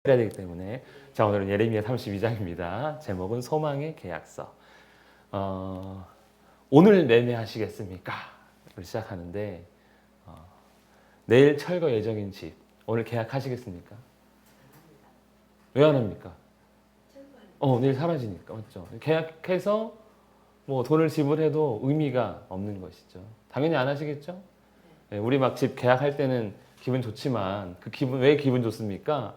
해야 되기 때문에. 자, 오늘은 예레미야 32장입니다. 제목은 소망의 계약서. 오늘 매매하시겠습니까? 를 시작하는데 내일 철거 예정인 집 오늘 계약하시겠습니까? 왜 안 합니까? 내일 사라지니까. 맞죠? 계약해서 뭐 돈을 지불해도 의미가 없는 것이죠. 당연히 안 하시겠죠? 네, 우리 막 집 계약할 때는 기분 좋지만 그 기분 왜 기분 좋습니까?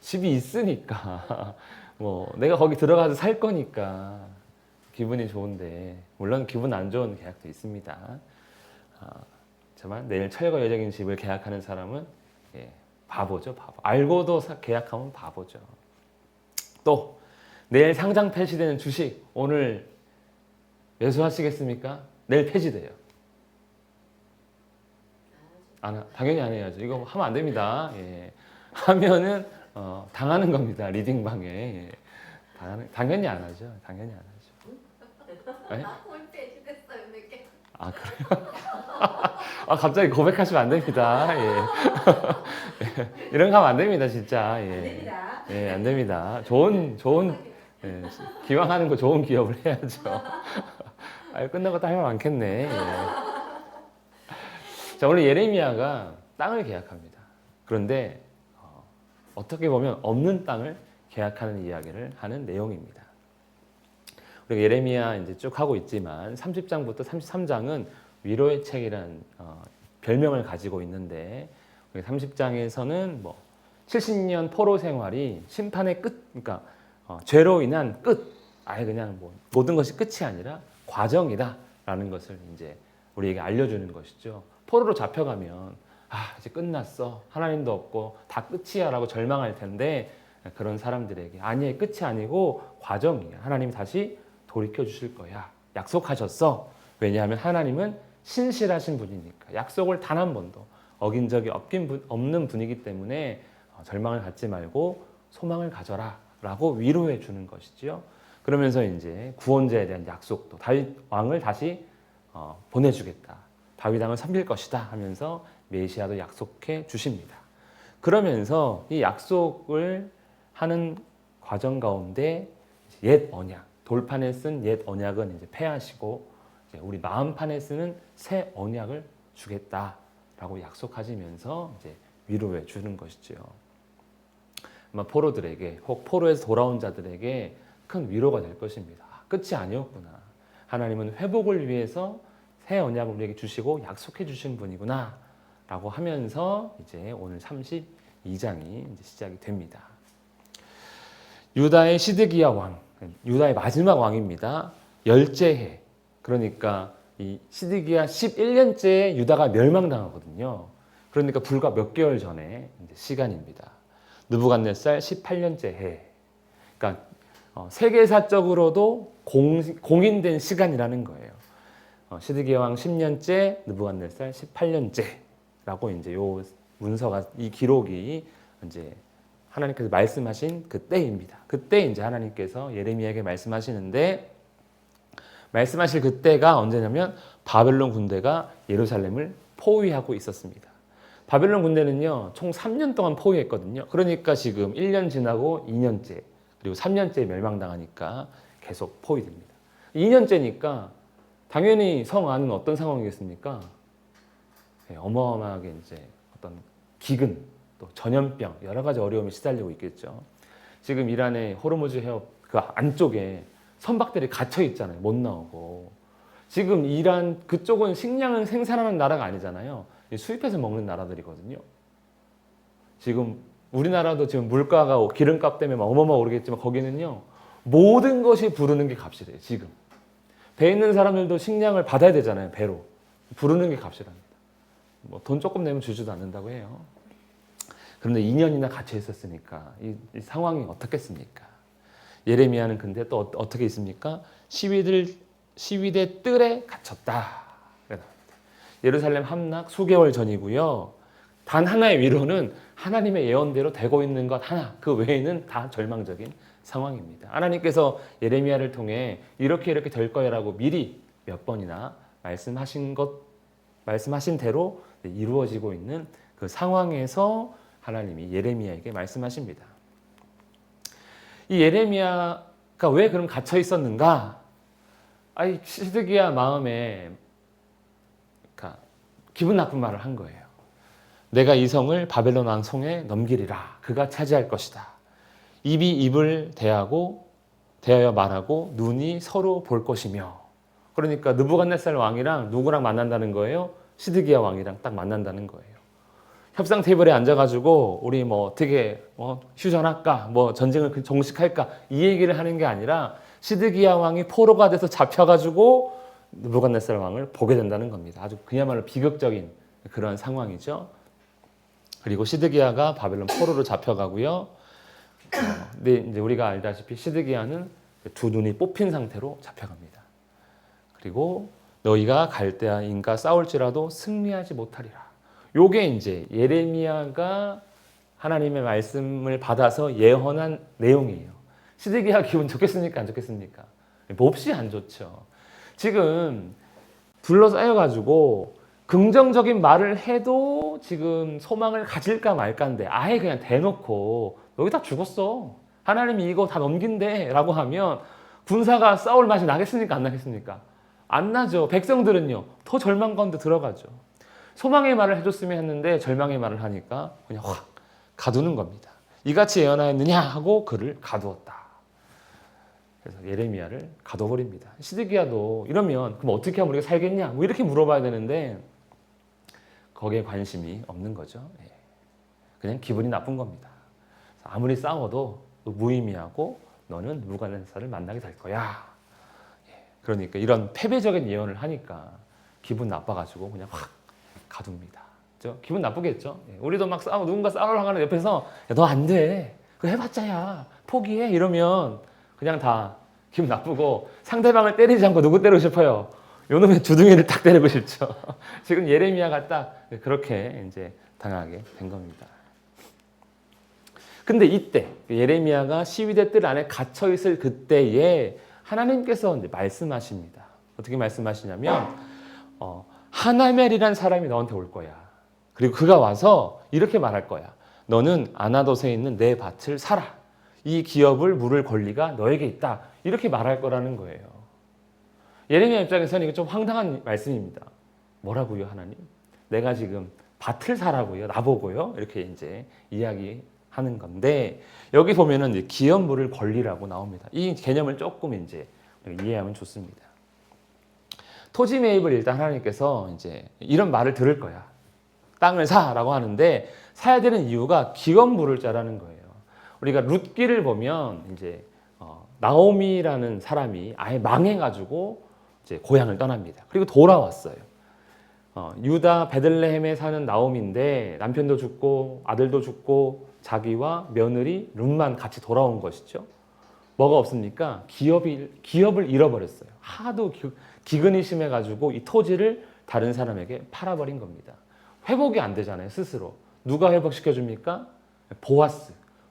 집이 있으니까 뭐 내가 거기 들어가서 살 거니까 기분이 좋은데, 물론 기분 안 좋은 계약도 있습니다. 하지만 내일 철거 예정인 집을 계약하는 사람은 바보죠, 바보. 알고도 계약하면 바보죠. 또 내일 상장 폐지되는 주식 오늘 매수하시겠습니까? 내일 폐지돼요. 당연히 안 해야죠. 이거 하면 안 됩니다. 하면은 당하는 겁니다. 리딩방에. 당연히 안 하죠. 당연히 안 하죠. 네? 그래요? 갑자기 고백하시면 안 됩니다. 이런 거 하면 안 됩니다, 진짜. 안 됩니다. 안 됩니다. 좋은 기왕 하는 거 좋은 기업을 해야죠. 끝나고 또 할 말 많겠네. 자, 오늘 예레미야가 땅을 계약합니다. 그런데 어떻게 보면 없는 땅을 계약하는 이야기를 하는 내용입니다. 우리가 예레미야 이제 쭉 하고 있지만 30장부터 33장은 위로의 책이라는 별명을 가지고 있는데, 30장에서는 뭐 70년 포로 생활이 심판의 끝, 그러니까 죄로 인한 끝, 아예 그냥 뭐 모든 것이 끝이 아니라 과정이다라는 것을 이제 우리에게 알려주는 것이죠. 포로로 잡혀가면 이제 끝났어, 하나님도 없고 다 끝이야라고 절망할 텐데, 그런 사람들에게 아니, 끝이 아니고 과정이야. 하나님이 다시 돌이켜 주실 거야. 약속하셨어. 왜냐하면 하나님은 신실하신 분이니까. 약속을 단 한 번도 어긴 적이 없는 분이기 때문에 절망을 갖지 말고 소망을 가져라 라고 위로해 주는 것이지요. 그러면서 이제 구원자에 대한 약속도, 다윗 왕을 다시 보내주겠다, 다윗 왕을 섬길 것이다 하면서 메시아도 약속해 주십니다. 그러면서 이 약속을 하는 과정 가운데 옛 언약, 돌판에 쓴 옛 언약은 이제 폐하시고 이제 우리 마음판에 쓰는 새 언약을 주겠다라고 약속하시면서 이제 위로해 주는 것이죠. 아마 포로들에게, 혹 포로에서 돌아온 자들에게 큰 위로가 될 것입니다. 끝이 아니었구나. 하나님은 회복을 위해서 새 언약을 우리에게 주시고 약속해 주신 분이구나 라고 하면서 이제 오늘 32장이 이제 시작이 됩니다. 유다의 시드기야 왕, 유다의 마지막 왕입니다. 열째 해, 그러니까 이 시드기야 11년째에 유다가 멸망당하거든요. 그러니까 불과 몇 개월 전에 이제 시간입니다. 느부갓네살 18년째 해, 그러니까 세계사적으로도 공인된 시간이라는 거예요. 시드기야 왕 10년째, 느부갓네살 18년째라고 이제 요 문서가, 이 기록이 이제 하나님께서 말씀하신 그때입니다. 그때 이제 하나님께서 예레미야에게 말씀하시는데, 말씀하실 그때가 언제냐면 바벨론 군대가 예루살렘을 포위하고 있었습니다. 바벨론 군대는요, 총 3년 동안 포위했거든요. 그러니까 지금 1년 지나고 2년째, 그리고 3년째 멸망당하니까 계속 포위됩니다. 2년째니까 당연히 성 안은 어떤 상황이겠습니까? 어마어마하게 이제 어떤 기근, 또 전염병, 여러 가지 어려움에 시달리고 있겠죠. 지금 이란의 호르무즈 해협 그 안쪽에 선박들이 갇혀 있잖아요. 못 나오고. 지금 이란 그쪽은 식량을 생산하는 나라가 아니잖아요. 수입해서 먹는 나라들이거든요. 지금 우리나라도 지금 물가가 기름값 때문에 막 어마어마하게 오르겠지만 거기는요, 모든 것이 부르는 게 값이래요. 지금 배 있는 사람들도 식량을 받아야 되잖아요. 배로. 부르는 게 값이랍니다. 뭐 돈 조금 내면 주지도 않는다고 해요. 그런데 2년이나 갇혀 있었으니까 이 상황이 어떻겠습니까? 예레미야는 근데 또 어떻게 있습니까? 시위대 뜰에 갇혔다. 예루살렘 함락 수개월 전이고요. 단 하나의 위로는 하나님의 예언대로 되고 있는 것 하나, 그 외에는 다 절망적인 상황입니다. 하나님께서 예레미야를 통해 이렇게 될 거야라고 미리 몇 번이나 말씀하신 대로 이루어지고 있는 그 상황에서 하나님이 예레미야에게 말씀하십니다. 이 예레미야가 왜 그럼 갇혀 있었는가? 아이 시드기야 마음에 기분 나쁜 말을 한 거예요. 내가 이 성을 바벨론 왕 손에 넘기리라. 그가 차지할 것이다. 입이 입을 대하여 말하고 눈이 서로 볼 것이며. 그러니까 느부갓네살 왕이랑 누구랑 만난다는 거예요? 시드기야 왕이랑 딱 만난다는 거예요. 협상 테이블에 앉아가지고 우리 뭐 어떻게 휴전할까, 뭐 전쟁을 종식할까 이 얘기를 하는 게 아니라 시드기야 왕이 포로가 돼서 잡혀가지고 느부갓네살 왕을 보게 된다는 겁니다. 아주 그야말로 비극적인 그런 상황이죠. 그리고 시드기야가 바벨론 포로로 잡혀가고요. 근데 이제 우리가 알다시피 시드기야는 두 눈이 뽑힌 상태로 잡혀갑니다. 그리고 너희가 갈대아인과 싸울지라도 승리하지 못하리라. 요게 이제 예레미야가 하나님의 말씀을 받아서 예언한 내용이에요. 시드기야 기분 좋겠습니까? 안 좋겠습니까? 몹시 안 좋죠. 지금 둘러싸여가지고 긍정적인 말을 해도 지금 소망을 가질까 말까인데 아예 그냥 대놓고 여기 다 죽었어. 하나님이 이거 다 넘긴대 라고 하면 군사가 싸울 맛이 나겠습니까? 안 나겠습니까? 안 나죠. 백성들은요. 더 절망 가운데 들어가죠. 소망의 말을 해줬으면 했는데 절망의 말을 하니까 그냥 확 가두는 겁니다. 이같이 예언하였느냐 하고 그를 가두었다. 그래서 예레미야를 가둬버립니다. 시드기야도 이러면 그럼 어떻게 하면 우리가 살겠냐? 뭐 이렇게 물어봐야 되는데 거기에 관심이 없는 거죠. 그냥 기분이 나쁜 겁니다. 아무리 싸워도 무의미하고 너는 느부갓네살을 만나게 될 거야. 그러니까 이런 패배적인 예언을 하니까 기분 나빠가지고 그냥 확 가둡니다. 그렇죠? 기분 나쁘겠죠? 우리도 막 누군가 싸우러 가는 옆에서 너 안 돼. 그거 해봤자야. 포기해. 이러면 그냥 다 기분 나쁘고 상대방을 때리지 않고 누구 때리고 싶어요? 요놈의 주둥이를 딱 때리고 싶죠. 지금 예레미야가 딱 그렇게 이제 당하게 된 겁니다. 근데 이때 예레미야가 시위대 뜰 안에 갇혀 있을 그때에 하나님께서 이제 말씀하십니다. 어떻게 말씀하시냐면 하나멜이라는 사람이 너한테 올 거야. 그리고 그가 와서 이렇게 말할 거야. 너는 아나돗에 있는 내 밭을 사라. 이 기업을 물을 권리가 너에게 있다. 이렇게 말할 거라는 거예요. 예레미야 입장에서는 이거 좀 황당한 말씀입니다. 뭐라고요, 하나님? 내가 지금 밭을 사라고요, 나보고요. 이렇게 이제 이야기하는 건데 여기 보면은 이제 기업 물을 권리라고 나옵니다. 이 개념을 조금 이제 이해하면 좋습니다. 토지 매입을 일단 하나님께서 이제 이런 말을 들을 거야. 땅을 사라고 하는데 사야 되는 이유가 기업 물을 자라는 거예요. 우리가 룻기를 보면 이제 나오미라는 사람이 아예 망해가지고 이제 고향을 떠납니다. 그리고 돌아왔어요. 유다 베들레헴에 사는 나오미인데 남편도 죽고 아들도 죽고 자기와 며느리 룻만 같이 돌아온 것이죠. 뭐가 없습니까? 기업을 잃어버렸어요. 하도 기근이 심해가지고 이 토지를 다른 사람에게 팔아버린 겁니다. 회복이 안 되잖아요, 스스로. 누가 회복시켜줍니까?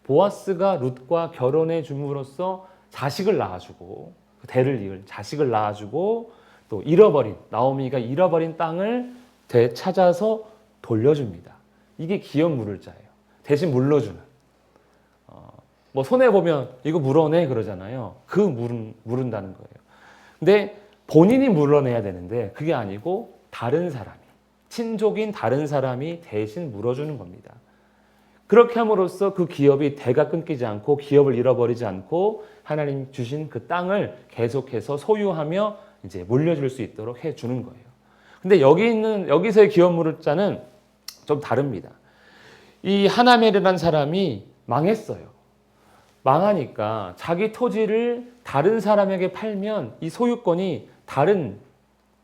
보아스가 룻과 결혼해 줌으로써 자식을 낳아주고 대를 이을 자식을 낳아주고 또 나오미가 잃어버린 땅을 되찾아서 돌려줍니다. 이게 기업 물을 자예요. 대신 물러주는. 뭐 손해 보면 이거 물어내 그러잖아요. 그 물은다는 거예요. 근데 본인이 물어내야 되는데 그게 아니고 다른 사람이 친족인 다른 사람이 대신 물어주는 겁니다. 그렇게 함으로써 그 기업이 대가 끊기지 않고 기업을 잃어버리지 않고 하나님 주신 그 땅을 계속해서 소유하며 이제 물려줄 수 있도록 해주는 거예요. 근데 여기서의 기업 물을 자는 좀 다릅니다. 이 하나멜이라는 사람이 망했어요. 망하니까 자기 토지를 다른 사람에게 팔면 이 소유권이 다른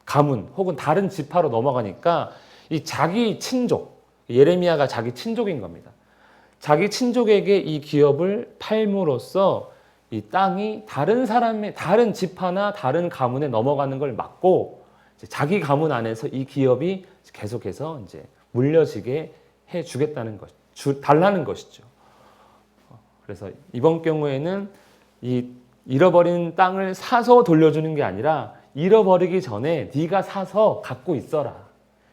가문 혹은 다른 지파로 넘어가니까 이 자기 친족, 예레미야가 자기 친족인 겁니다. 자기 친족에게 이 기업을 팔므로써 이 땅이 다른 지파나 다른 가문에 넘어가는 걸 막고 자기 가문 안에서 이 기업이 계속해서 이제 물려지게 해주겠다는 것, 달라는 것이죠. 그래서 이번 경우에는 이 잃어버린 땅을 사서 돌려주는 게 아니라 잃어버리기 전에 네가 사서 갖고 있어라.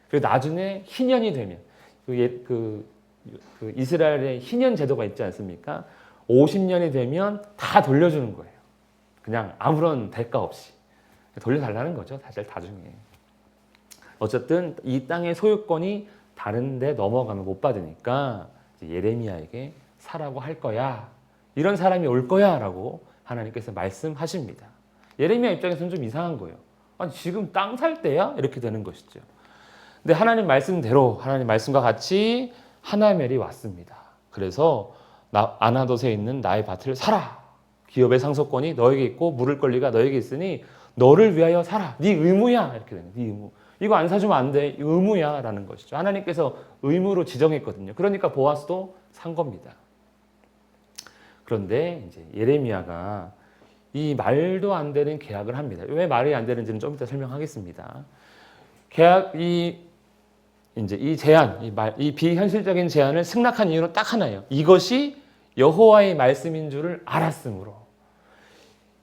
그리고 나중에 희년이 되면 그 이스라엘의 희년 제도가 있지 않습니까? 50년이 되면 다 돌려주는 거예요. 그냥 아무런 대가 없이 돌려달라는 거죠. 사실 나중에. 어쨌든 이 땅의 소유권이 다른 데 넘어가면 못 받으니까 예레미야에게 사라고 할 거야. 이런 사람이 올 거야 라고 하나님께서 말씀하십니다. 예레미야 입장에서는 좀 이상한 거예요. 아니 지금 땅 살 때야? 이렇게 되는 것이죠. 근데 하나님 말씀대로 하나님 말씀과 같이 하나멜이 왔습니다. 그래서 아나돗에 있는 나의 밭을 사라. 기업의 상속권이 너에게 있고 물을 권리가 너에게 있으니 너를 위하여 사라. 네 의무야. 이렇게 되는 네 의무. 이거 안 사주면 안 돼. 의무야 라는 것이죠. 하나님께서 의무로 지정했거든요. 그러니까 보아스도 산 겁니다. 그런데 이제 예레미야가 이 말도 안 되는 계약을 합니다. 왜 말이 안 되는지는 좀 이따 설명하겠습니다. 이 제안, 이 비현실적인 제안을 승낙한 이유는 딱 하나예요. 이것이 여호와의 말씀인 줄을 알았으므로.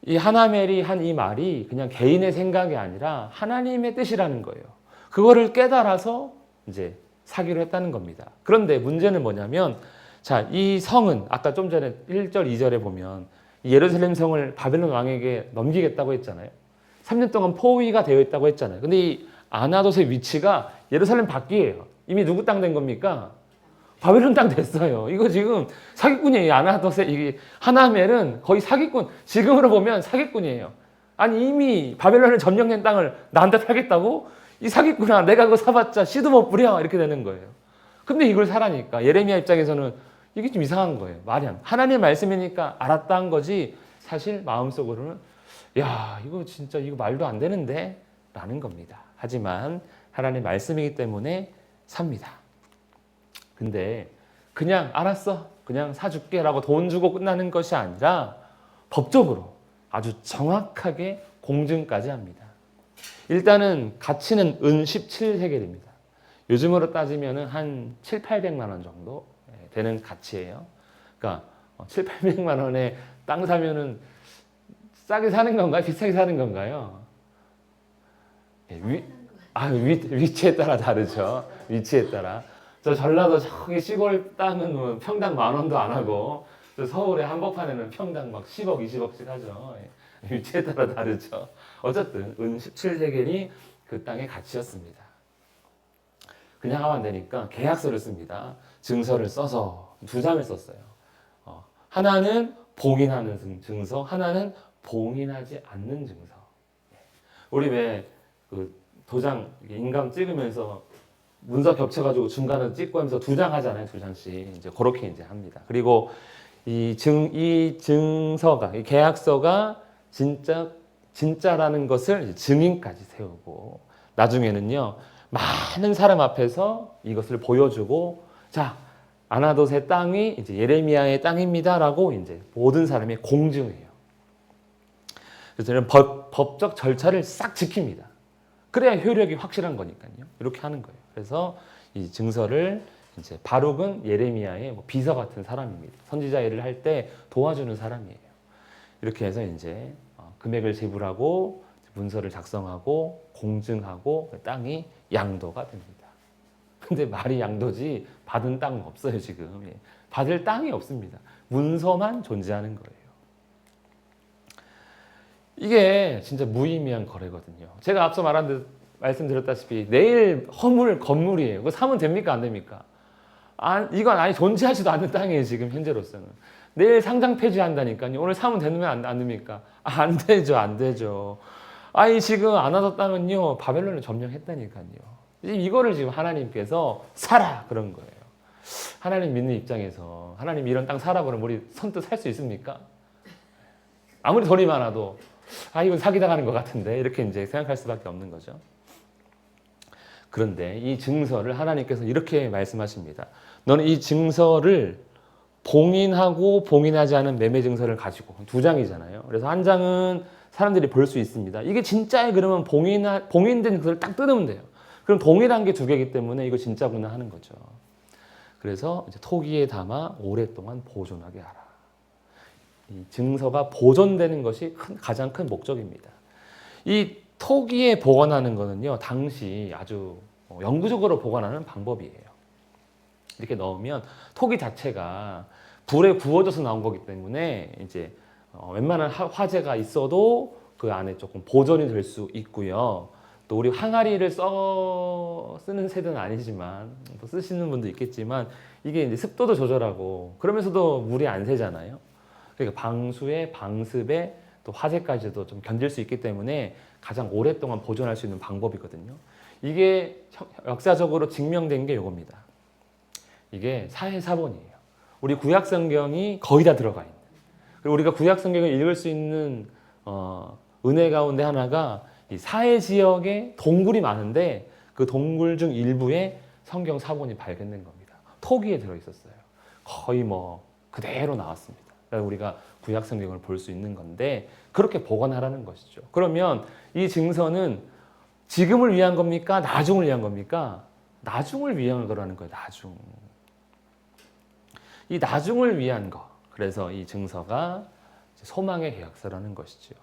이 하나멜이 한 이 말이 그냥 개인의 생각이 아니라 하나님의 뜻이라는 거예요. 그거를 깨달아서 이제 사기로 했다는 겁니다. 그런데 문제는 뭐냐면, 자, 이 성은 아까 좀 전에 1절, 2절에 보면 예루살렘 성을 바벨론 왕에게 넘기겠다고 했잖아요. 3년 동안 포위가 되어 있다고 했잖아요. 근데 이 아나돗의 위치가 예루살렘 밖이에요. 이미 누구 땅 된 겁니까? 바벨론 땅 됐어요. 이거 지금 사기꾼이에요. 아나돗의 이게 하나멜은 거의 사기꾼. 지금으로 보면 사기꾼이에요. 아니 이미 바벨론을 점령된 땅을 나한테 팔겠다고? 이 사기꾼아, 내가 그거 사봤자 씨도 못 뿌려. 이렇게 되는 거예요. 근데 이걸 사라니까 예레미야 입장에서는 이게 좀 이상한 거예요. 말이 안. 하나님의 말씀이니까 알았다 한 거지 사실 마음속으로는 야 이거 진짜 이거 말도 안 되는데 라는 겁니다. 하지만 하나님의 말씀이기 때문에 삽니다. 근데 그냥 알았어 그냥 사줄게 라고 돈 주고 끝나는 것이 아니라 법적으로 아주 정확하게 공증까지 합니다. 일단은 가치는 은 17세겔입니다. 요즘으로 따지면 한 7, 800만 원 정도 되는 가치예요. 그러니까 7, 800만 원에 땅 사면은 싸게 사는 건가요? 비싸게 사는 건가요? 위치에 따라 다르죠. 위치에 따라. 저 전라도 저기 시골 땅은 뭐 평당 10,000원도 안 하고 저 서울의 한복판에는 평당 막 10억, 20억씩 하죠. 위치에 따라 다르죠. 어쨌든 은 17세겔이 그 땅의 가치였습니다. 그냥 하면 안 되니까 계약서를 씁니다. 증서를 써서 2장을 썼어요. 하나는 봉인하는 증서, 하나는 봉인하지 않는 증서. 우리 왜 그 도장 인감 찍으면서 문서 겹쳐가지고 중간에 찍고 하면서 2장 하잖아요. 2장씩 이제 그렇게 이제 합니다. 그리고 이 증서가 이 계약서가 진짜라는 것을 증인까지 세우고 나중에는요 많은 사람 앞에서 이것을 보여주고 자 아나돗의 땅이 이제 예레미야의 땅입니다라고 이제 모든 사람이 공증해요. 그래서 이런 법적 절차를 싹 지킵니다. 그래야 효력이 확실한 거니까요. 이렇게 하는 거예요. 그래서 이 증서를 이제 바룩은 예레미야의 뭐 비서 같은 사람입니다. 선지자 일을 할 때 도와주는 사람이에요. 이렇게 해서 이제 금액을 지불하고 문서를 작성하고 공증하고 땅이 양도가 됩니다. 근데 말이 양도지 받은 땅은 없어요 지금. 받을 땅이 없습니다. 문서만 존재하는 거예요. 이게 진짜 무의미한 거래거든요. 제가 앞서 말씀드렸다시피 내일 허물 건물이에요. 그거 사면 됩니까 안 됩니까? 이건 아예 존재하지도 않는 땅이에요 지금 현재로서는. 내일 상장 폐지한다니까요. 오늘 사면 되면 안 됩니까? 안 되죠, 안 되죠. 아니 지금 아나돗 땅은요 바벨론을 점령했다니까요. 이거를 지금 하나님께서 사라 그런 거예요. 하나님 믿는 입장에서 하나님 이런 땅 사라 그러면 우리 선뜻 살 수 있습니까? 아무리 돈이 많아도 이건 사기당하는 것 같은데 이렇게 이제 생각할 수밖에 없는 거죠. 그런데 이 증서를 하나님께서 이렇게 말씀하십니다. 너는 이 증서를 봉인하고 봉인하지 않은 매매 증서를 가지고 2장이잖아요. 그래서 한 장은 사람들이 볼 수 있습니다. 이게 진짜에 그러면 봉인된 것을 딱 뜯으면 돼요. 그럼 동일한 게 2개이기 때문에 이거 진짜구나 하는 거죠. 그래서 이제 토기에 담아 오랫동안 보존하게 하라. 이 증서가 보존되는 것이 가장 큰 목적입니다. 이 토기에 보관하는 거는요, 당시 아주 영구적으로 보관하는 방법이에요. 이렇게 넣으면 토기 자체가 불에 구워져서 나온 거기 때문에 이제 웬만한 화재가 있어도 그 안에 조금 보존이 될 수 있고요. 또 우리 항아리를 쓰는 세대는 아니지만 또 쓰시는 분도 있겠지만 이게 이제 습도도 조절하고 그러면서도 물이 안 새잖아요. 그러니까 방수에 방습에 또 화재까지도 좀 견딜 수 있기 때문에 가장 오랫동안 보존할 수 있는 방법이거든요. 이게 역사적으로 증명된 게 이겁니다. 이게 사해사본이에요. 우리 구약 성경이 거의 다 들어가 있는. 그리고 우리가 구약 성경을 읽을 수 있는 은혜 가운데 하나가 이 사해 지역에 동굴이 많은데 그 동굴 중 일부에 성경 사본이 발견된 겁니다. 토기에 들어 있었어요. 거의 뭐 그대로 나왔습니다. 그래서 우리가 구약 성경을 볼 수 있는 건데 그렇게 보관하라는 것이죠. 그러면 이 증서는 지금을 위한 겁니까? 나중을 위한 겁니까? 나중을 위한 거라는 거예요. 나중. 이 나중을 위한 거. 그래서 이 증서가 소망의 계약서라는 것이죠.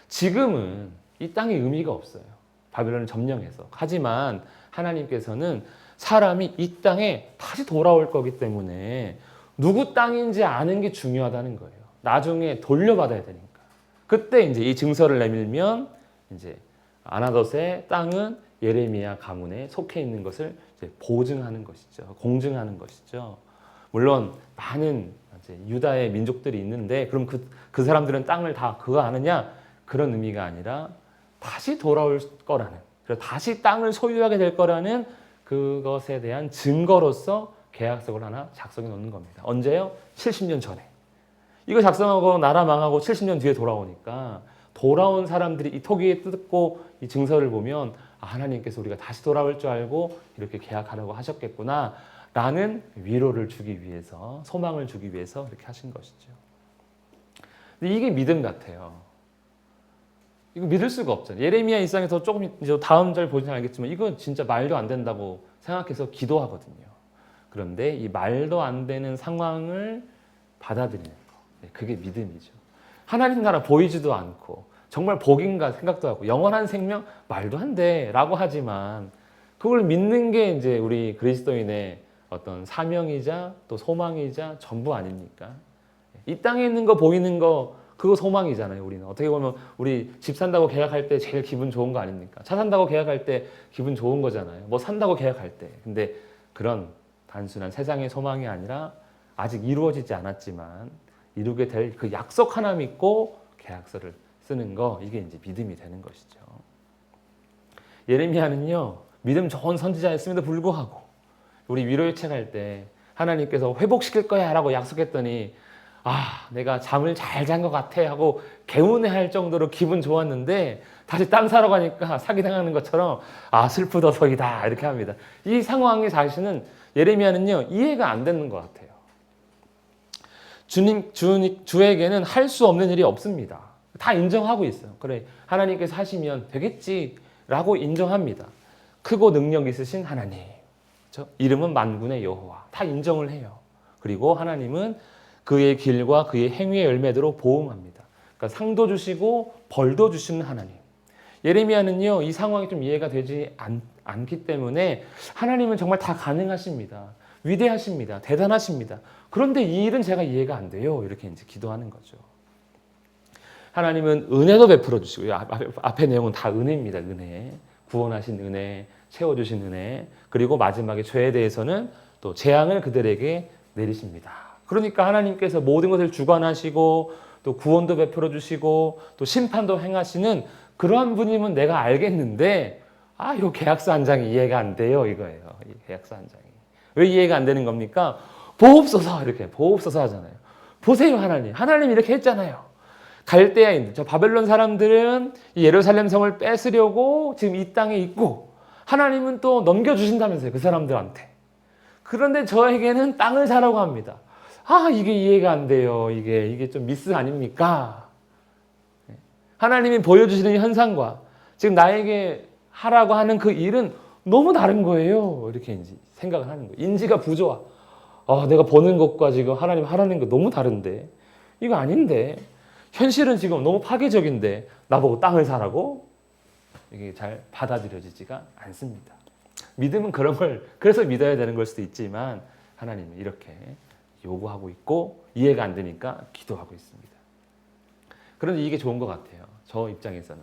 지금은 이 땅에 의미가 없어요. 바벨론을 점령해서. 하지만 하나님께서는 사람이 이 땅에 다시 돌아올 거기 때문에 누구 땅인지 아는 게 중요하다는 거예요. 나중에 돌려받아야 되니까. 그때 이제 이 증서를 내밀면 이제 아나돗의 땅은 예레미야 가문에 속해 있는 것을 이제 보증하는 것이죠. 공증하는 것이죠. 물론 많은 이제 유다의 민족들이 있는데 그럼 그 사람들은 땅을 다 그거 아느냐? 그런 의미가 아니라 다시 돌아올 거라는, 그래서 다시 땅을 소유하게 될 거라는 그것에 대한 증거로서 계약서를 하나 작성해 놓는 겁니다. 언제요? 70년 전에. 이거 작성하고 나라 망하고 70년 뒤에 돌아오니까 돌아온 사람들이 이 토기에 뜯고 이 증서를 보면 하나님께서 우리가 다시 돌아올 줄 알고 이렇게 계약하라고 하셨겠구나 라는 위로를 주기 위해서, 소망을 주기 위해서 이렇게 하신 것이죠. 근데 이게 믿음 같아요. 이거 믿을 수가 없잖아요. 예레미야 일상에서 조금 이제 다음 절 보시면 알겠지만 이건 진짜 말도 안 된다고 생각해서 기도하거든요. 그런데 이 말도 안 되는 상황을 받아들이는 거, 그게 믿음이죠. 하나님 나라 보이지도 않고 정말 복인가 생각도 하고 영원한 생명 말도 안 돼라고 하지만 그걸 믿는 게 이제 우리 그리스도인의 어떤 사명이자 또 소망이자 전부 아닙니까? 이 땅에 있는 거 보이는 거 그거 소망이잖아요. 우리는 어떻게 보면 우리 집 산다고 계약할 때 제일 기분 좋은 거 아닙니까? 차 산다고 계약할 때 기분 좋은 거잖아요. 뭐 산다고 계약할 때. 근데 그런 단순한 세상의 소망이 아니라 아직 이루어지지 않았지만 이루게 될 그 약속 하나 믿고 계약서를 쓰는 거, 이게 이제 믿음이 되는 것이죠. 예레미야는요, 믿음 좋은 선지자였음에도 불구하고 우리 위로의 책 할 때 하나님께서 회복시킬 거야 라고 약속했더니 내가 잠을 잘 잔 것 같아 하고 개운해할 정도로 기분 좋았는데 다시 땅 사러 가니까 사기당하는 것처럼 슬프더석이다 이렇게 합니다. 이 상황이 사실은 예레미야는요 이해가 안 되는 것 같아요. 주에게는 할 수 없는 일이 없습니다. 다 인정하고 있어요. 그래, 하나님께서 하시면 되겠지라고 인정합니다. 크고 능력 있으신 하나님, 그렇죠? 이름은 만군의 여호와, 다 인정을 해요. 그리고 하나님은 그의 길과 그의 행위의 열매대로 보응합니다. 그러니까 상도 주시고 벌도 주시는 하나님. 예레미야는요 이 상황이 좀 이해가 되지 않기 때문에 하나님은 정말 다 가능하십니다. 위대하십니다. 대단하십니다. 그런데 이 일은 제가 이해가 안 돼요. 이렇게 이제 기도하는 거죠. 하나님은 은혜도 베풀어 주시고요. 앞에 내용은 다 은혜입니다. 은혜. 구원하신 은혜, 채워주신 은혜. 그리고 마지막에 죄에 대해서는 또 재앙을 그들에게 내리십니다. 그러니까 하나님께서 모든 것을 주관하시고 또 구원도 베풀어 주시고 또 심판도 행하시는 그러한 분이면 내가 알겠는데 이 계약서 한 장이 이해가 안 돼요. 이거예요. 이 계약서 한 장이. 왜 이해가 안 되는 겁니까? 보옵소서 이렇게 보옵소서 하잖아요. 보세요 하나님 이렇게 했잖아요. 갈대아인, 저 바벨론 사람들은 이 예루살렘 성을 뺏으려고 지금 이 땅에 있고 하나님은 또 넘겨주신다면서요. 그 사람들한테. 그런데 저에게는 땅을 사라고 합니다. 이게 이해가 안 돼요. 이게 좀 미스 아닙니까? 하나님이 보여주시는 현상과 지금 나에게 하라고 하는 그 일은 너무 다른 거예요. 이렇게 이제 생각을 하는 거예요. 인지가 부조화. 내가 보는 것과 지금 하나님 하라는 거 너무 다른데 이거 아닌데 현실은 지금 너무 파괴적인데 나보고 땅을 사라고? 이게 잘 받아들여지지가 않습니다. 믿음은 그런 걸 그래서 믿어야 되는 걸 수도 있지만 하나님은 이렇게 요구하고 있고 이해가 안 되니까 기도하고 있습니다. 그런데 이게 좋은 것 같아요. 저 입장에서는.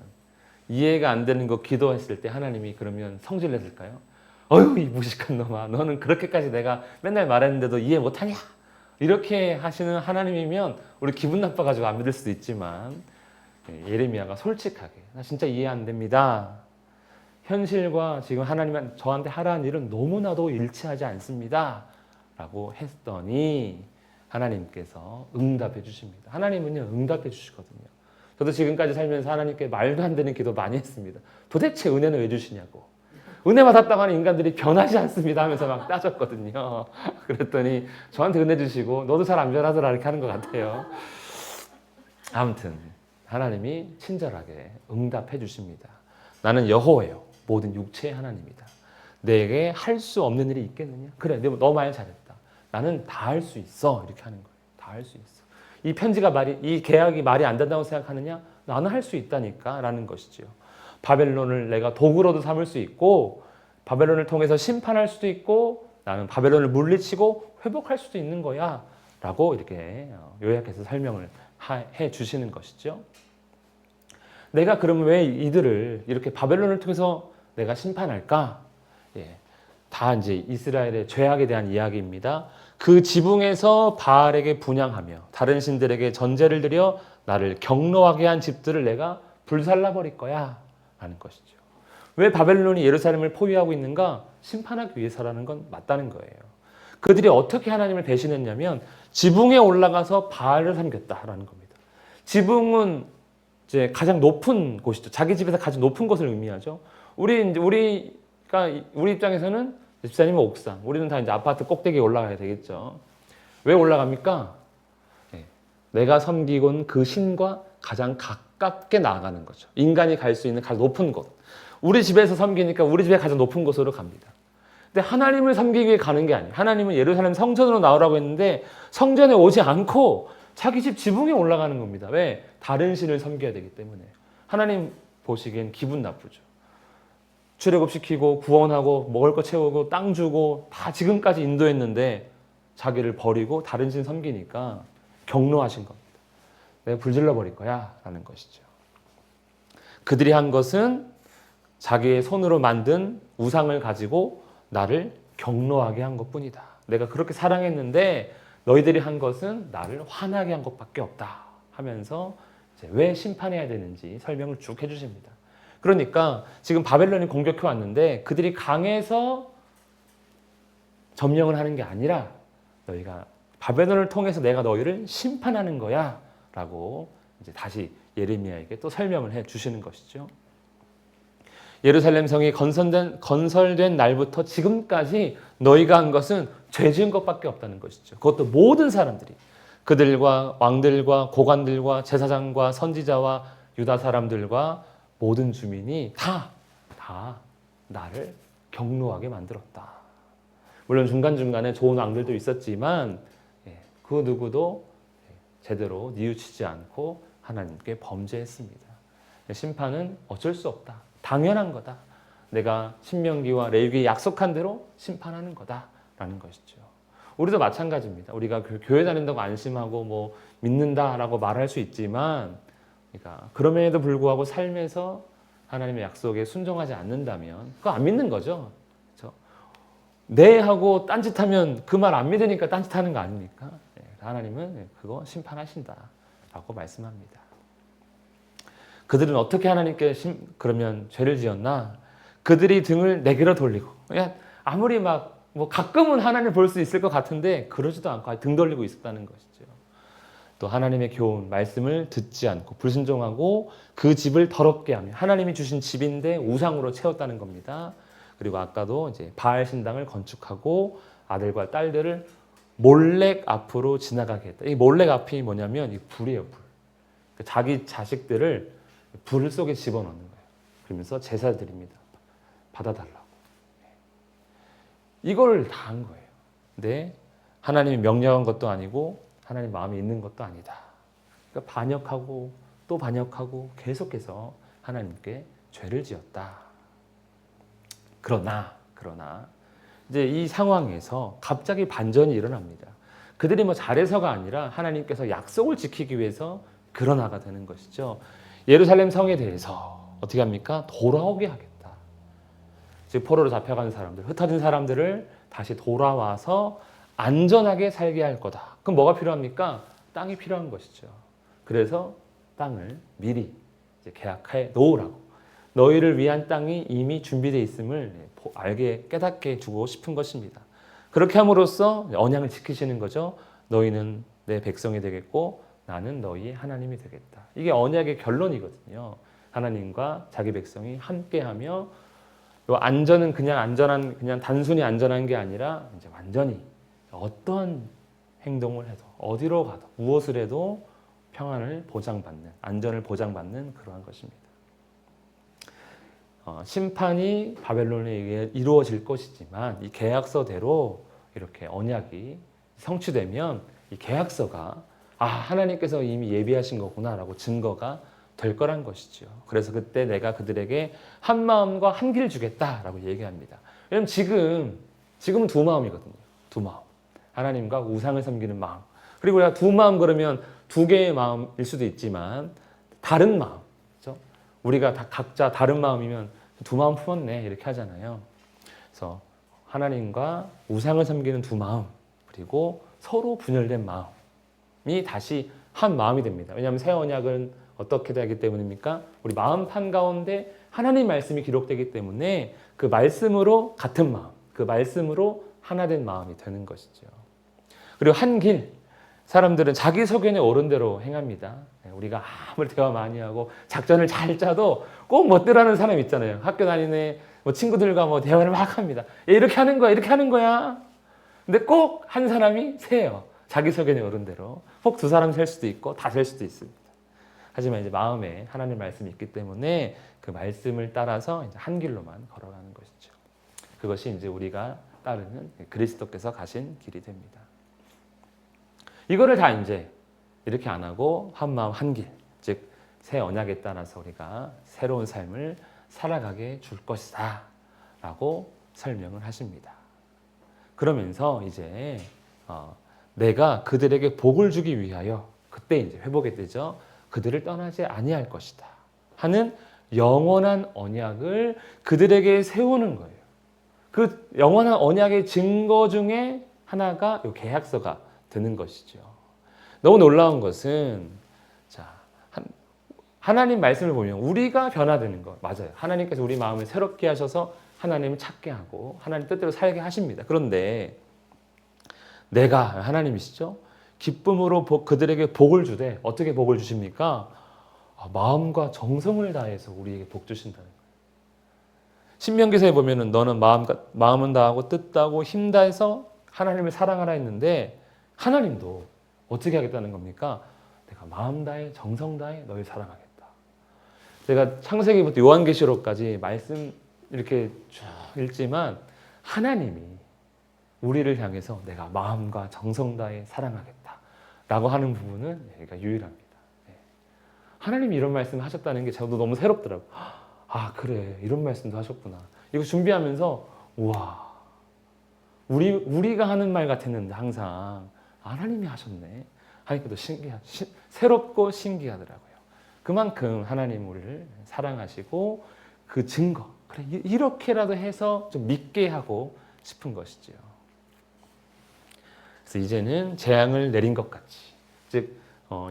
이해가 안 되는 거 기도했을 때 하나님이 그러면 성질 내실까요? 어휴 이 무식한 놈아 너는 그렇게까지 내가 맨날 말했는데도 이해 못하냐? 이렇게 하시는 하나님이면 우리 기분 나빠가지고 안 믿을 수도 있지만 예레미야가 솔직하게 나 진짜 이해 안 됩니다. 현실과 지금 하나님은 저한테 하라는 일은 너무나도 일치하지 않습니다. 라고 했더니 하나님께서 응답해 주십니다. 하나님은요 응답해 주시거든요. 저도 지금까지 살면서 하나님께 말도 안 되는 기도 많이 했습니다. 도대체 은혜는 왜 주시냐고. 은혜 받았다고 하는 인간들이 변하지 않습니다 하면서 막 따졌거든요. 그랬더니 저한테 은혜 주시고 너도 잘 안 변하더라 이렇게 하는 것 같아요. 아무튼 하나님이 친절하게 응답해 주십니다. 나는 여호와요 모든 육체의 하나님이다. 내게 할 수 없는 일이 있겠느냐? 그래 너 말 잘했다. 나는 다 할 수 있어 이렇게 하는 거예요. 다 할 수 있어. 이 편지가 이 계약이 말이 안 된다고 생각하느냐? 나는 할 수 있다니까 라는 것이죠. 바벨론을 내가 도구로도 삼을 수 있고 바벨론을 통해서 심판할 수도 있고 나는 바벨론을 물리치고 회복할 수도 있는 거야 라고 이렇게 요약해서 설명을 해 주시는 것이죠. 내가 그러면 왜 이들을 이렇게 바벨론을 통해서 내가 심판할까? 다 이제 이스라엘의 죄악에 대한 이야기입니다. 그 지붕에서 바알에게 분향하며 다른 신들에게 전제를 드려 나를 경노하게 한 집들을 내가 불살라 버릴 거야 라는 것이죠. 왜 바벨론이 예루살렘을 포위하고 있는가? 심판하기 위해서라는 건 맞다는 거예요. 그들이 어떻게 하나님을 배신했냐면 지붕에 올라가서 바알을 섬겼다라는 겁니다. 지붕은 이제 가장 높은 곳이죠. 자기 집에서 가장 높은 것을 의미하죠. 우리 입장에서는 집사님은 옥상, 우리는 다 이제 아파트 꼭대기에 올라가야 되겠죠. 왜 올라갑니까? 내가 섬기곤 그 신과 가장 가깝게 나아가는 거죠. 인간이 갈 수 있는 가장 높은 곳. 우리 집에서 섬기니까 우리 집에 가장 높은 곳으로 갑니다. 근데 하나님을 섬기기 위해 가는 게 아니에요. 하나님은 예루살렘 성전으로 나오라고 했는데 성전에 오지 않고 자기 집 지붕에 올라가는 겁니다. 왜? 다른 신을 섬겨야 되기 때문에. 하나님 보시기엔 기분 나쁘죠. 출애굽시키고 구원하고 먹을 거 채우고 땅 주고 다 지금까지 인도했는데 자기를 버리고 다른 신 섬기니까 경노하신 겁니다. 내가 불질러 버릴 거야 라는 것이죠. 그들이 한 것은 자기의 손으로 만든 우상을 가지고 나를 경노하게 한 것뿐이다. 내가 그렇게 사랑했는데 너희들이 한 것은 나를 화나게 한 것밖에 없다 하면서 이제 왜 심판해야 되는지 설명을 쭉 해주십니다. 그러니까 지금 바벨론이 공격해 왔는데 그들이 강해서 점령을 하는 게 아니라 너희가 바벨론을 통해서 내가 너희를 심판하는 거야 라고 이제 다시 예레미야에게 또 설명을 해 주시는 것이죠. 예루살렘 성이 건설된 날부터 지금까지 너희가 한 것은 죄 지은 것밖에 없다는 것이죠. 그것도 모든 사람들이 그들과 왕들과 고관들과 제사장과 선지자와 유다 사람들과 모든 주민이 다 나를 경노하게 만들었다. 물론 중간중간에 좋은 왕들도 있었지만 그 누구도 제대로 뉘우치지 않고 하나님께 범죄했습니다. 심판은 어쩔 수 없다. 당연한 거다. 내가 신명기와 레위기에 약속한 대로 심판하는 거다라는 것이죠. 우리도 마찬가지입니다. 우리가 교회 다닌다고 안심하고 뭐 믿는다라고 말할 수 있지만 그러니까 그럼에도 불구하고 삶에서 하나님의 약속에 순종하지 않는다면 그거 안 믿는 거죠. 그렇죠? 네 하고 딴짓하면 그 말 안 믿으니까 딴짓하는 거 아닙니까? 하나님은 그거 심판하신다라고 말씀합니다. 그들은 어떻게 하나님께 그러면 죄를 지었나? 그들이 등을 내게로 돌리고 그냥 아무리 뭐 가끔은 하나님을 볼 수 있을 것 같은데 그러지도 않고 등 돌리고 있었다는 것이죠. 또 하나님의 교훈, 말씀을 듣지 않고 불순종하고 그 집을 더럽게 하며 하나님이 주신 집인데 우상으로 채웠다는 겁니다. 그리고 아까도 이제 바알 신당을 건축하고 아들과 딸들을 몰렉 앞으로 지나가게 했다. 이 몰렉 앞이 뭐냐면 이 불이에요, 불. 자기 자식들을 불 속에 집어넣는 거예요. 그러면서 제사 드립니다. 받아달라고. 이걸 다 한 거예요. 근데 하나님이 명령한 것도 아니고 하나님 마음에 있는 것도 아니다. 그러니까 반역하고 또 반역하고 계속해서 하나님께 죄를 지었다. 그러나 이제 이 상황에서 갑자기 반전이 일어납니다. 그들이 뭐 잘해서가 아니라 하나님께서 약속을 지키기 위해서 그러나가 되는 것이죠. 예루살렘 성에 대해서 어떻게 합니까? 돌아오게 하겠다. 즉 포로로 잡혀간 사람들, 흩어진 사람들을 다시 돌아와서 안전하게 살게 할 거다. 그럼 뭐가 필요합니까? 땅이 필요한 것이죠. 그래서 땅을 미리 이제 계약해 놓으라고. 너희를 위한 땅이 이미 준비되어 있음을 알게 깨닫게 주고 싶은 것입니다. 그렇게 함으로써 언약을 지키시는 거죠. 너희는 내 백성이 되겠고 나는 너희의 하나님이 되겠다. 이게 언약의 결론이거든요. 하나님과 자기 백성이 함께하며 요 안전은 그냥 단순히 안전한 게 아니라 이제 완전히 어떤 행동을 해도 어디로 가도 무엇을 해도 평안을 보장받는, 안전을 보장받는 그러한 것입니다. 심판이 바벨론에 의해 이루어질 것이지만 이 계약서대로 이렇게 언약이 성취되면 이 계약서가 하나님께서 이미 예비하신 거구나라고 증거가 될 거란 것이죠. 그래서 그때 내가 그들에게 한 마음과 한 길을 주겠다라고 얘기합니다. 왜냐하면 지금은 두 마음이거든요. 두 마음. 하나님과 우상을 섬기는 마음. 그리고 우리가 두 마음 그러면 두 개의 마음일 수도 있지만 다른 마음. 그렇죠? 우리가 다 각자 다른 마음이면 두 마음 품었네 이렇게 하잖아요. 그래서 하나님과 우상을 섬기는 두 마음 그리고 서로 분열된 마음이 다시 한 마음이 됩니다. 왜냐하면 새 언약은 어떻게 되기 때문입니까? 우리 마음판 가운데 하나님 말씀이 기록되기 때문에 그 말씀으로 같은 마음, 그 말씀으로 하나 된 마음이 되는 것이죠. 그리고 한 길, 사람들은 자기 소견에 옳은 대로 행합니다. 우리가 아무리 대화 많이 하고 작전을 잘 짜도 꼭 멋대로하는 사람 있잖아요. 학교 다니는 뭐 친구들과 뭐 대화를 막 합니다. 이렇게 하는 거야, 이렇게 하는 거야. 근데 꼭 한 사람이 세요. 자기 소견에 옳은 대로. 꼭 두 사람 셀 수도 있고 다 셀 수도 있습니다. 하지만 이제 마음에 하나님 말씀이 있기 때문에 그 말씀을 따라서 이제 한 길로만 걸어가는 것이죠. 그것이 이제 우리가 따르는 그리스도께서 가신 길이 됩니다. 이거를 다 이제 이렇게 안 하고 한 마음 한 길, 즉 새 언약에 따라서 우리가 새로운 삶을 살아가게 줄 것이다 라고 설명을 하십니다. 그러면서 이제 내가 그들에게 복을 주기 위하여 그때 이제 회복이 되죠. 그들을 떠나지 아니할 것이다 하는 영원한 언약을 그들에게 세우는 거예요. 그 영원한 언약의 증거 중에 하나가 이 계약서가 되는 것이죠. 너무 놀라운 것은 하나님 말씀을 보면 우리가 변화되는 것 맞아요. 하나님께서 우리 마음을 새롭게 하셔서 하나님을 찾게 하고 하나님 뜻대로 살게 하십니다. 그런데 내가 하나님이시죠. 기쁨으로 그들에게 복을 주되 어떻게 복을 주십니까? 마음과 정성을 다해서 우리에게 복 주신다는 거예요. 신명기서에 보면은 너는 마음은 다하고 뜻 다하고 힘 다해서 하나님을 사랑하라 했는데 하나님도 어떻게 하겠다는 겁니까? 내가 마음 다해 정성 다해 너를 사랑하겠다. 제가 창세기부터 요한계시록까지 말씀 이렇게 쭉 읽지만 하나님이 우리를 향해서 내가 마음과 정성 다해 사랑하겠다 라고 하는 부분은 여기가 유일합니다. 하나님이 이런 말씀을 하셨다는 게 저도 너무 새롭더라고요. 그래 이런 말씀도 하셨구나. 이거 준비하면서 우와 우리가 하는 말 같았는데 항상 하나님이 하셨네 하니까 또 새롭고 신기하더라고요. 그만큼 하나님 우리를 사랑하시고 그 증거 그래 이렇게라도 해서 좀 믿게 하고 싶은 것이지요. 그래서 이제는 재앙을 내린 것 같이 즉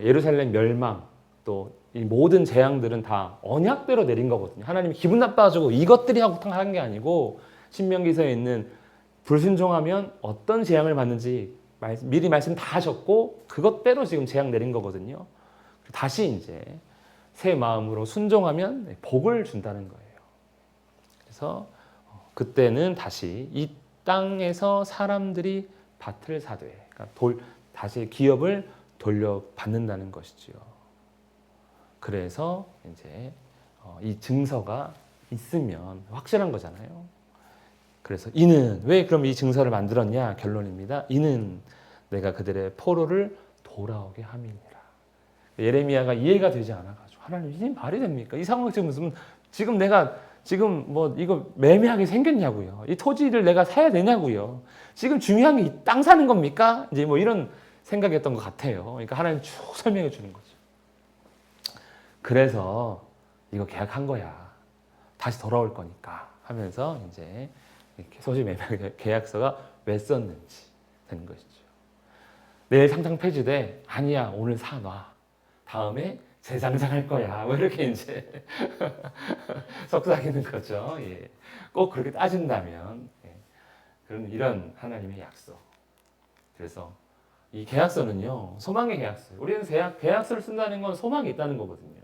예루살렘 멸망 또 이 모든 재앙들은 다 언약대로 내린 거거든요. 하나님이 기분 나빠가지고 이것들이 하고 한 게 아니고 신명기서에 있는 불순종하면 어떤 재앙을 받는지 미리 말씀 다 하셨고 그것대로 지금 재앙 내린 거거든요. 다시 이제 새 마음으로 순종하면 복을 준다는 거예요. 그래서 그때는 다시 이 땅에서 사람들이 밭을 사되 그러니까 다시 기업을 돌려받는다는 것이지요. 그래서 이제 이 증서가 있으면 확실한 거잖아요. 그래서 이는 왜 그럼 이 증서를 만들었냐 결론입니다. 이는 내가 그들의 포로를 돌아오게 함이니라. 예레미야가 이해가 되지 않아가지고 하나님 이게 말이 됩니까? 이 상황 지금 내가 뭐 이거 매매하게 생겼냐고요. 이 토지를 내가 사야 되냐고요. 지금 중요한 게 땅 사는 겁니까? 이제 뭐 이런 생각이었던 것 같아요. 그러니까 하나님 쭉 설명해 주는 거죠. 그래서 이거 계약한 거야. 다시 돌아올 거니까 하면서 이제 이렇게 소지매매 계약서가 왜 썼는지 되는 것이죠. 내일 상장 폐지돼. 아니야, 오늘 사놔. 다음에 재상장할 거야. 뭐 이렇게 이제 속삭이는 거죠. 예. 꼭 그렇게 따진다면 그런 이런 하나님의 약속. 그래서 이 계약서는요, 소망의 계약서. 우리는 계약서를 쓴다는 건 소망이 있다는 거거든요.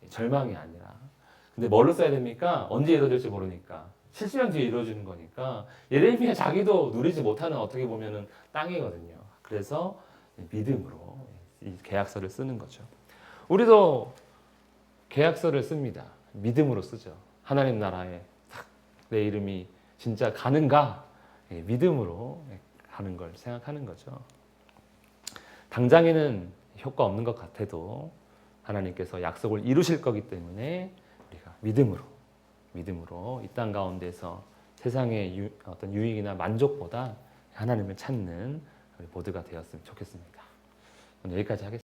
절망이 아니라. 근데 뭘로 써야 됩니까? 언제 이루어질지 모르니까. 70년 뒤에 이루어지는 거니까. 예레미야 자기도 누리지 못하는 어떻게 보면은 땅이거든요. 그래서 믿음으로 이 계약서를 쓰는 거죠. 우리도 계약서를 씁니다. 믿음으로 쓰죠. 하나님 나라에 내 이름이 진짜 가는가? 믿음으로 가는 걸 생각하는 거죠. 당장에는 효과 없는 것 같아도 하나님께서 약속을 이루실 거기 때문에 우리가 믿음으로 이 땅 가운데서 세상의 어떤 유익이나 만족보다 하나님을 찾는 우리 모두가 되었으면 좋겠습니다. 오늘 여기까지 하겠습니다.